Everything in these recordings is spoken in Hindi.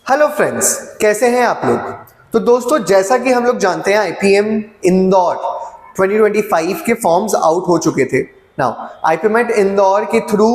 हेलो फ्रेंड्स, कैसे हैं आप लोग। तो दोस्तों, जैसा कि हम लोग जानते हैं आईपीएम इंदौर 2025 के फॉर्म्स आउट हो चुके थे। नाउ आईपीएमेट इंदौर के थ्रू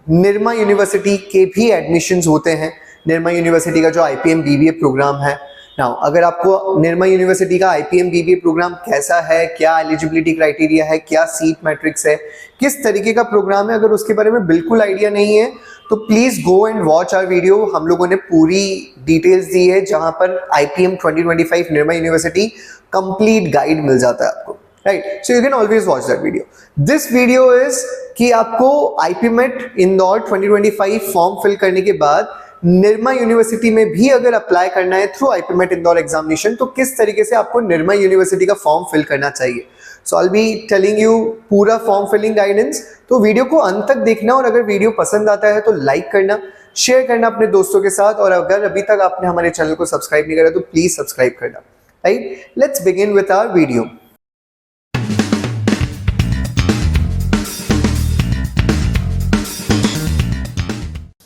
निर्मा यूनिवर्सिटी के भी एडमिशंस होते हैं। निर्मा यूनिवर्सिटी का जो आईपीएम बीबीए प्रोग्राम है। नाउ अगर आपको निर्मा यूनिवर्सिटी का आईपीएम बीबीए प्रोग्राम कैसा है, क्या एलिजिबिलिटी क्राइटेरिया है, क्या सीट मैट्रिक्स है, किस तरीके का प्रोग्राम है, अगर उसके बारे में बिल्कुल आइडिया नहीं है तो please go and watch our video. हम लोगों ने पूरी डिटेल्स दी है जहां पर IPM 2025 Nirma university complete guide मिल जाता है आपको, right. So you can always watch that video. This video is कि आपको आईपीएमेट इंदौर 2025 फॉर्म फिल करने के बाद निर्मा यूनिवर्सिटी में भी अगर अप्लाई करना है थ्रू आईपीएमेट इंदौर एग्जामिनेशन, तो किस तरीके से आपको निर्मा यूनिवर्सिटी का फॉर्म फिल करना चाहिए। सो आई बी टेलिंग यू पूरा फॉर्म फिलिंग गाइडेंस। तो वीडियो को अंत तक देखना, और अगर वीडियो पसंद आता है तो लाइक करना, शेयर करना अपने दोस्तों के साथ, और अगर अभी तक आपने हमारे चैनल को सब्सक्राइब नहीं करा तो प्लीज सब्सक्राइब करना, right. Let's begin with our video.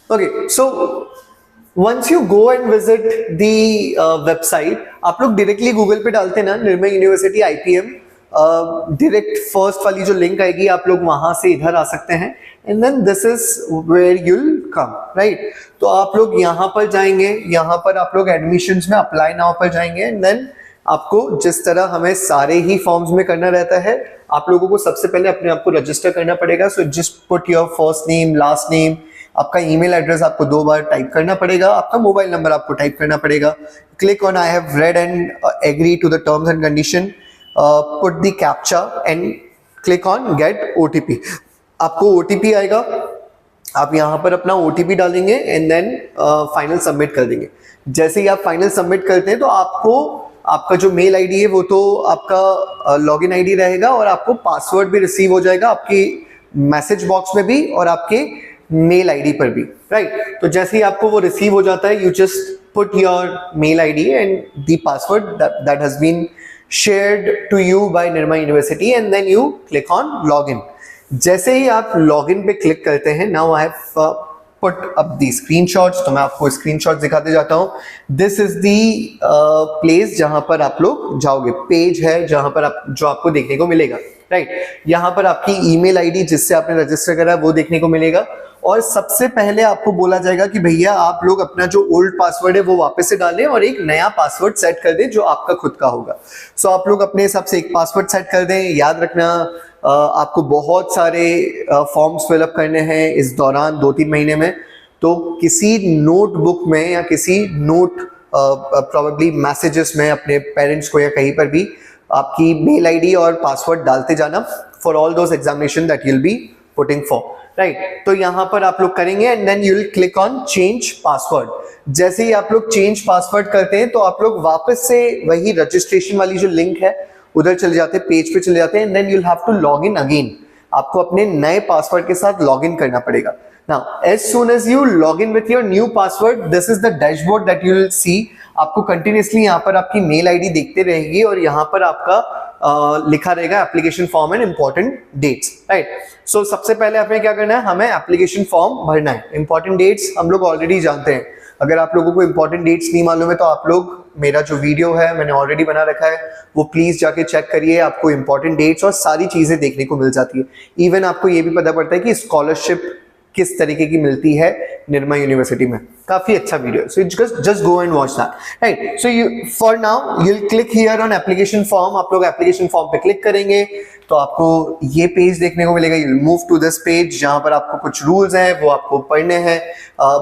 Okay, so once you go and visit the website, आप लोग डायरेक्टली गूगल पे डालते ना Nirma university IPM, direct first वाली जो लिंक आएगी आप लोग वहां से इधर आ सकते हैं, and then this is where you'll come, right. तो आप लोग यहाँ पर जाएंगे, यहाँ पर आप लोग एडमिशंस में अप्लाई नाउ पर जाएंगे, एंड देन आपको जिस तरह हमें सारे ही फॉर्म्स में करना रहता है, आप लोगों को सबसे पहले अपने आप को रजिस्टर करना पड़ेगा। So just put your first name, last name, आपका ईमेल एड्रेस आपको 2 बार टाइप करना पड़ेगा, आपका मोबाइल नंबर आपको टाइप करना पड़ेगा। Click on I have read and agree to the terms and condition, put the captcha and click on get OTP. आपको ओटीपी आएगा, आप यहाँ पर अपना ओटीपी डालेंगे एंड देन फाइनल सबमिट कर देंगे। जैसे ही आप फाइनल सबमिट करते हैं तो आपको आपका जो मेल आईडी है वो तो आपका लॉगिन आईडी रहेगा, और आपको पासवर्ड भी रिसीव हो जाएगा आपकी मैसेज बॉक्स में भी और आपके मेल आईडी पर भी, राइट। तो जैसे ही आपको वो रिसीव हो जाता है, you just put your mail ID and the password that has been shared to you by Nirma University, and then you click on login. जैसे ही आप login पे क्लिक करते हैं, now I have put up the screenshots, तो मैं आपको screenshots दिखाते जाता हूँ। This is the place जहाँ पर आप लोग जाओगे, पेज है जहाँ पर आप जो आपको देखने को मिलेगा, राइट। यहाँ पर आपकी ईमेल आईडी जिससे आपने रजिस्टर करा वो देखने को मिलेगा, और सबसे पहले आपको बोला जाएगा कि भैया आप लोग अपना जो ओल्ड पासवर्ड है वो वापस से डालें और एक नया पासवर्ड सेट कर दें जो आपका खुद का होगा। सो आप लोग अपने हिसाब से एक पासवर्ड सेट कर दें। याद रखना, आपको बहुत सारे फॉर्म्स फिलअप करने हैं इस दौरान 2-3 महीने में, तो किसी नोटबुक में या किसी नोट प्रोबेबली मैसेजेस में अपने पेरेंट्स को या कहीं पर भी आपकी मेल आईडी और पासवर्ड डालते जाना for all those examination that you will be putting for, right. तो यहाँ पर आप लोग करेंगे and then you will click on change password. जैसे ही आप लोग चेंज पासवर्ड करते हैं तो आप लोग वापस से वही रजिस्ट्रेशन वाली जो लिंक है उधर चले जाते हैं, पेज पे चले जाते हैं, and then you will have to log in again. आपको अपने नए पासवर्ड के साथ लॉग इन करना पड़ेगा। Now as soon as you log in with your new password, this is the dashboard that you will see. आपको कंटिन्यूसली यहाँ पर आपकी मेल आईडी देखते रहेगी और यहाँ पर आपका लिखा रहेगा application form and important dates, right. So सबसे पहले हमें क्या करना है, हमें एप्लीकेशन फॉर्म भरना है। इंपॉर्टेंट डेट्स हम लोग ऑलरेडी जानते हैं। अगर आप लोगों को इंपॉर्टेंट डेट्स नहीं मालूम है तो आप लोग मेरा जो वीडियो है मैंने ऑलरेडी बना रखा है, वो प्लीज जाके चेक करिए। आपको इंपॉर्टेंट डेट्स और सारी चीजें देखने को मिल जाती है। इवन आपको ये भी पता पड़ता है कि स्कॉलरशिप किस तरीके की मिलती है निर्मा यूनिवर्सिटी में। काफी अच्छा video, so just go and watch that, right. So you for now you will click here on application form. आप लोग एप्लीकेशन फॉर्म पे क्लिक करेंगे तो आपको ये पेज देखने को मिलेगा। You will move to this page जहां पर आपको कुछ रूल्स हैं वो आपको पढ़ने हैं।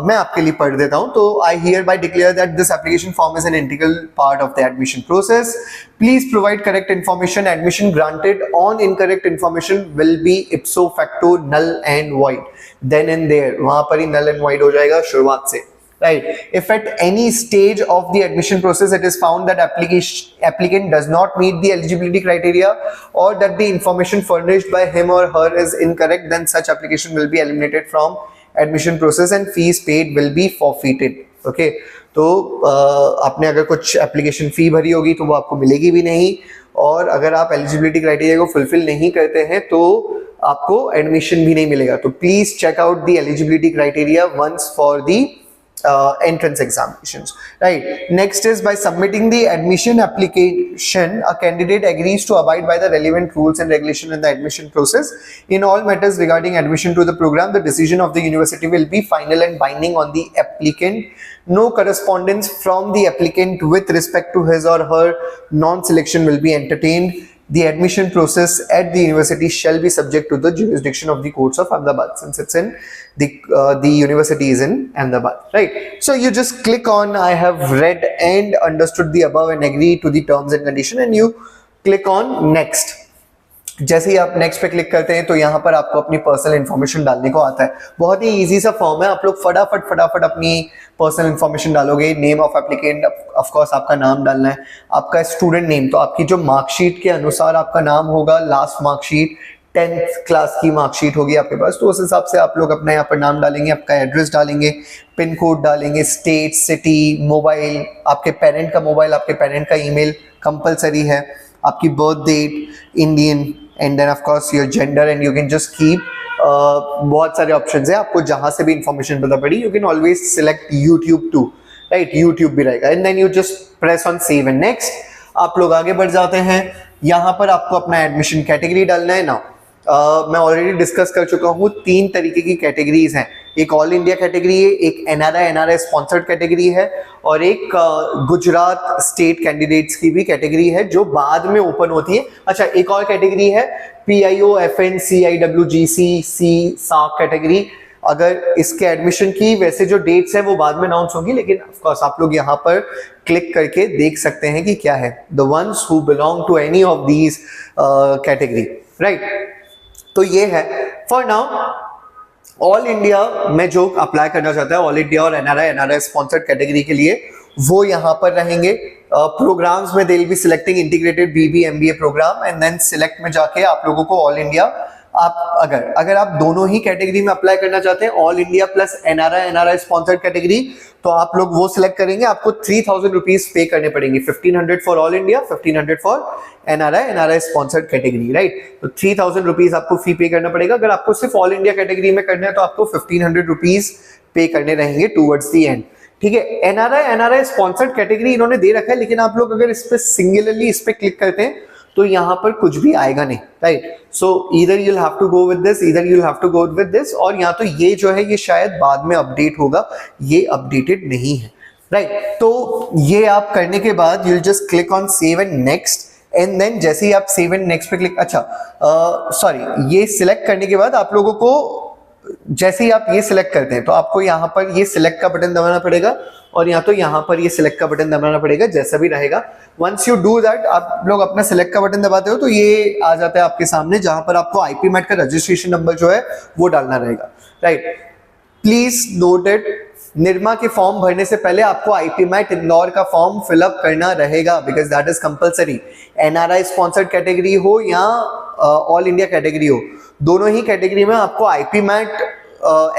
मैं आपके लिए पढ़ देता हूं। तो I hereby declare that this application form is an integral part of the admission process. Please provide correct information. Admission granted on incorrect information will be ipso facto null and void. Then and there, वहां पर ही नल एंड वॉइड हो जाएगा शुरुआत से, right। If at any stage of the admission process it is found that applicant does not meet the eligibility criteria or that the information furnished by him or her is incorrect, then such application will be eliminated from admission process and fees paid will be forfeited, okay। तो आपने अगर कुछ एप्लीकेशन फी भरी होगी तो वो आपको मिलेगी भी नहीं, और अगर आप एलिजिबिलिटी क्राइटेरिया को फुलफिल नहीं करते हैं तो आपको एडमिशन भी नहीं मिलेगा। तो please check out the eligibility criteria once for the entrance examinations, right? Next is by submitting the admission application, a candidate agrees to abide by the relevant rules and regulation in the admission process. In all matters regarding admission to the program, the decision of the university will be final and binding on the applicant. No correspondence from the applicant with respect to his or her non-selection will be entertained. The admission process at the university shall be subject to the jurisdiction of the courts of Ahmedabad, since it's in the university is in Ahmedabad, right? So you just click on I have read and understood the above and agree to the terms and condition, and you click on next. जैसे ही आप नेक्स्ट पे क्लिक करते हैं तो यहाँ पर आपको अपनी पर्सनल इन्फॉर्मेशन डालने को आता है। बहुत ही इजी सा फॉर्म है, आप लोग फटाफट अपनी पर्सनल इन्फॉर्मेशन डालोगे। Name of applicant, of course आपका नाम डालना है, आपका स्टूडेंट नेम, तो आपकी जो मार्कशीट के अनुसार आपका नाम होगा, लास्ट मार्कशीट 10th क्लास की मार्कशीट होगी आपके पास, तो उस हिसाब से आप लोग अपना यहाँ पर नाम डालेंगे, आपका एड्रेस डालेंगे, पिन कोड डालेंगे, स्टेट, सिटी, मोबाइल, आपके पेरेंट का मोबाइल, आपके पेरेंट का ईमेल कंपलसरी है, आपकी birth date Indian, and then of course your gender, and you can just keep बहुत सारे ऑप्शंस है, आपको जहां से भी इंफॉर्मेशन पता पड़ी you can always select YouTube too, right? YouTube भी रहेगा, and then you just press on save and next. आप लोग आगे बढ़ जाते हैं, यहाँ पर आपको अपना एडमिशन कैटेगरी डालना है ना। मैं ऑलरेडी डिस्कस कर चुका हूँ, 3 तरीके की कैटेगरीज हैं, एक ऑल इंडिया कैटेगरी है, एक एनआरआई स्पॉन्सर्ड कैटेगरी है, और एक गुजरात स्टेट कैंडिडेट्स की भी कैटेगरी है जो बाद में ओपन होती है। अच्छा, एक और कैटेगरी है PIO, FN, CIW, GC, SAC category. अगर इसके एडमिशन की वैसे जो डेट्स है वो बाद में अनाउंस होंगी, लेकिन ऑफ कोर्स आप लोग यहाँ पर क्लिक करके देख सकते हैं कि क्या है, the ones who belong to any of these category, right? तो ये है फॉर नाउ ऑल इंडिया में जो अप्लाई करना चाहता है, ऑल इंडिया और एनआरआई स्पॉन्सर्ड कैटेगरी के लिए, वो यहाँ पर रहेंगे। प्रोग्राम्स में they will be selecting integrated BB MBA programme, and then select में जाके आप लोगों को ऑल इंडिया, आप अगर आप दोनों ही कैटेगरी में अप्लाई करना चाहते हैं, all India plus NRI sponsored category, तो आप लोग वो सिलेक्ट करेंगे। आपको 3000 रुपीज पे करने पड़ेंगे, 1500 for all India, 1500 for NRI sponsored category, right? तो 3000 रुपीज आपको फी पे करना पड़ेगा। अगर आपको सिर्फ ऑल इंडिया कैटेगरी में करना है तो आपको 1500 रुपीज पे करने रहेंगे टूवर्ड्स दी एंड, ठीक है? एनआरआई स्पॉन्सर्ड कैटेगरी इन्होंने दे रखा है, लेकिन आप लोग अगर इस पे सिंगुलरली इस पे क्लिक करते हैं तो यहाँ पर कुछ भी आएगा नहीं, right? So either you'll have to go with this, either you'll have to go with this, और यहाँ तो ये जो है ये शायद बाद में अपडेट होगा, ये अपडेटेड नहीं है, राइट? तो ये आप करने के बाद you'll just click on save and next, and then जैसे ही आप सेव एंड नेक्स्ट पे क्लिक, अच्छा सॉरी, ये सिलेक्ट करने के बाद आप लोगों को जैसे ही आप ये सिलेक्ट करते हैं तो आपको यहाँ पर ये सिलेक्ट का बटन दबाना पड़ेगा, और यहाँ तो यहाँ पर ये सिलेक्ट का बटन दबाना पड़ेगा, जैसा भी रहेगा। वंस यू डू दैट, आप लोग अपना सिलेक्ट का बटन दबाते हो तो ये आ जाता है आपके सामने, जहां पर आपको IP मैट का रजिस्ट्रेशन नंबर जो है वो डालना रहेगा, right? Please note it, Nirma के फॉर्म भरने से पहले आपको IP मैट इंदौर का फॉर्म फिलअप करना रहेगा, because that is compulsory. NRI sponsored category हो या ऑल इंडिया कैटेगरी हो, दोनों ही कैटेगरी में आपको IP मैट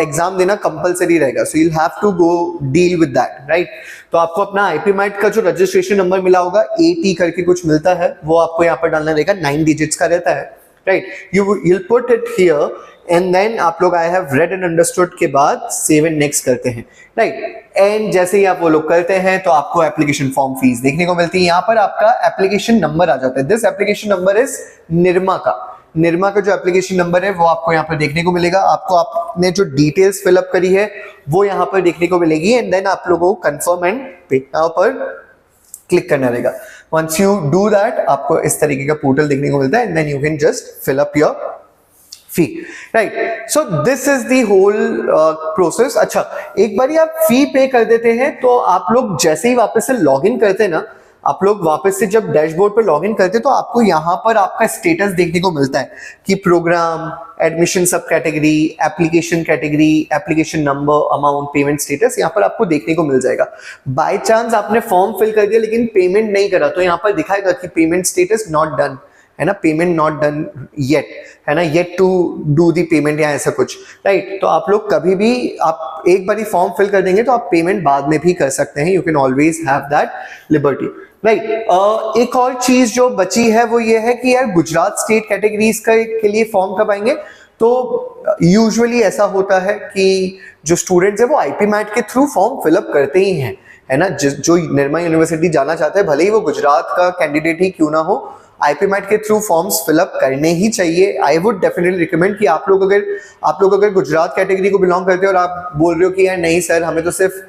एग्जाम देना कंपलसरी रहेगा, so you have to go deal with that, right? तो आपको अपना IP मैट का जो रजिस्ट्रेशन नंबर मिला होगा, AT करके कुछ मिलता है, वो आपको यहाँ पर डालना रहेगा, 9 डिजिट्स का रहता है, right? you'll put it here, and then आप लोग I have read and understood के बाद सेव एंड नेक्स्ट करते हैं, राइट? एंड जैसे ही आप वो लोग करते हैं तो आपको एप्लीकेशन फॉर्म फीस देखने को मिलती है। यहाँ पर आपका एप्लीकेशन नंबर आ जाता है, this application number is Nirma का जो एप्लीकेशन नंबर है वो आपको यहाँ पर देखने को मिलेगा। आपको आपने जो डिटेल्स फिलअप करी है वो यहाँ पर देखने को मिलेगी, एंड देन आप लोगों को कंफर्म एंड पे यहाँ पर क्लिक करना रहेगा। वंस यू डू दैट, आपको इस तरीके का पोर्टल देखने को मिलता है, and then you can just fill up your fee, right? So this is the whole process. अच्छा, एक बार आप फी पे कर देते हैं तो आप लोग जैसे ही वापस से लॉग इन करते हैं ना, आप लोग वापस से जब डैशबोर्ड पे लॉगिन करते हैं तो आपको यहाँ पर आपका स्टेटस देखने को मिलता है कि प्रोग्राम, एडमिशन सब category, application number, amount, payment status, यहाँ पर आपको देखने को मिल जाएगा। बाय चांस आपने फॉर्म फिल कर दिया लेकिन पेमेंट नहीं करा तो यहाँ पर दिखाएगा कि पेमेंट स्टेटस नॉट डन, है ना, पेमेंट नॉट डन येट, है ना, yet to do the payment या ऐसा कुछ, राइट? तो आप लोग कभी भी आप एक बार फॉर्म फिल कर देंगे तो आप पेमेंट बाद में भी कर सकते हैं, you can always have that liberty, right? एक और चीज जो बची है वो ये है कि यार गुजरात स्टेट कैटेगरीज के लिए फॉर्म कब आएंगे, तो यूजुअली ऐसा होता है कि जो स्टूडेंट्स है वो आईपी मैट के थ्रू फॉर्म फिलअप करते ही हैं, है ना। जो निर्मा यूनिवर्सिटी जाना चाहता है, भले ही वो गुजरात का कैंडिडेट ही क्यों ना हो, आईपी मैट के थ्रू फॉर्म्स फिलअप करने ही चाहिए। आई वुड डेफिनेटली रिकमेंड कि आप लोग अगर गुजरात कैटेगरी को बिलोंग करते हो और आप बोल रहे हो कि यार नहीं सर हमें तो सिर्फ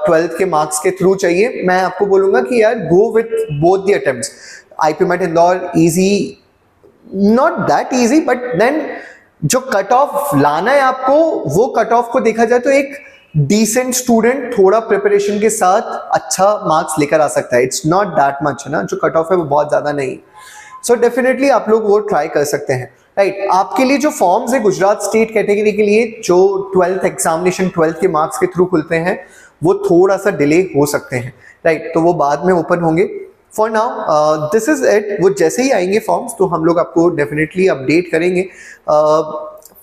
12th के मार्क्स के थ्रू चाहिए, मैं आपको बोलूंगा कि यार go with both the attempts. IP MAT Indore easy, not that easy, but then जो कट ऑफ लाना है आपको, वो कट ऑफ को देखा जाए तो एक डिसेंट स्टूडेंट थोड़ा प्रिपरेशन के साथ अच्छा मार्क्स लेकर आ सकता है। इट्स नॉट दैट मच, है ना, जो कट ऑफ है वो बहुत ज्यादा नहीं। सो डेफिनेटली आप लोग वो ट्राई कर सकते हैं, राइट। आपके लिए जो फॉर्म्स है गुजरात स्टेट कैटेगरी के लिए, जो 12th एग्जामिनेशन 12th के मार्क्स के थ्रू खुलते हैं, वो थोड़ा सा डिले हो सकते हैं, राइट। तो वो बाद में ओपन होंगे। For now this is it. वो जैसे ही आएंगे फॉर्म्स तो हम लोग आपको डेफिनेटली अपडेट करेंगे।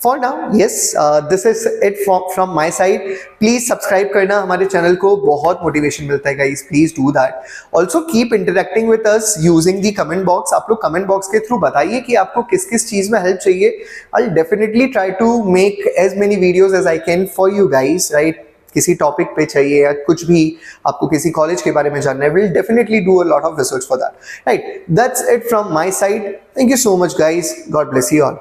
For now yes, this is it from my side. Please subscribe करना हमारे चैनल को, बहुत मोटिवेशन मिलता है guys, please do that. Also keep interacting with us using the comment box. आप लोग कमेंट बॉक्स के थ्रू बताइए कि आपको किस किस चीज में हेल्प चाहिए। I will definitely try to make as many videos as I can for you guys, right. किसी टॉपिक पे चाहिए या कुछ भी आपको किसी कॉलेज के बारे में जानना है, will definitely do a lot of research for that, right. That's it from my side. Thank you so much guys, God bless you all.